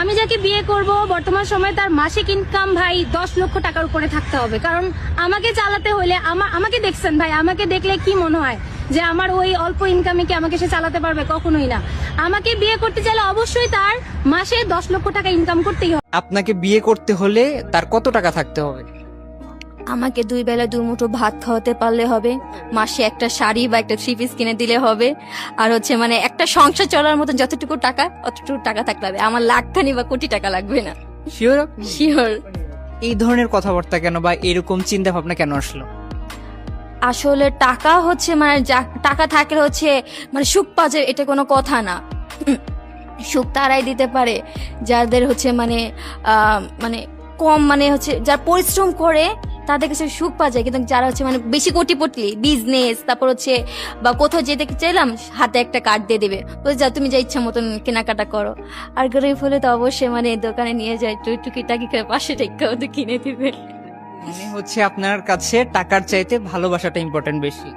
আমি যাকে বিয়ে করব বর্তমান সময়ে তার মাসিক ইনকাম ভাই 10 লক্ষ টাকার উপরে থাকতে হবে, কারণ আমাকে চালাতে হলে আমাকে দেখছেন ভাই, আমাকে দেখলে কি মনে হয় যে আমার ওই অল্প ইনকামে কি আমাকে সে চালাতে পারবে? কখনোই না। আমাকে বিয়ে করতে চাইলে অবশ্যই তার মাসে 10 লক্ষ টাকা ইনকাম করতেই হবে। আপনাকে বিয়ে করতে হলে তার কত টাকা থাকতে হবে? আমাকে 2 বেলা 2 মুঠো ভাত খাওয়াতে পারলে হবে, মাসে একটা শাড়ি বা একটা 3 পিস কিনে দিলে হবে, আর মানে একটা সংসার চলার মতন যতটুকু টাকা অতটুকু টাকা থাকলে হবে। আমার লাখখানি বা কোটি টাকা লাগবে না। শিওর? শিওর। এই ধরনের কথাবার্তা কেন বা এরকম চিন্তা ভাবনা কেন আসলো? আসলে টাকা মানে টাকা থাকলে মানে সুখ পাওয়া যায়, এটা কোনো কথা না। সুখ তারাই দিতে পারে যাদের মানে কম যার পরিশ্রম করে তাদের কাছে সুখ পাওয়া যায়, কিন্তু যারা মানে বেশি কোটিপতি, বিজনেস, তারপর বা কোথাও যেতে চাইলাম হাতে একটা কার্ড দিয়ে দেবে, যা তুমি যা ইচ্ছা মতন কেনাকাটা করো। আর গরিব হলে তো অবশ্যই দোকানে নিয়ে যায়, টুকিটাকি করে পাশে টেক্কা কিনে দিবে। মানে আপনার কাছে টাকার চাইতে ভালোবাসাটা ইম্পর্টেন্ট বেশি।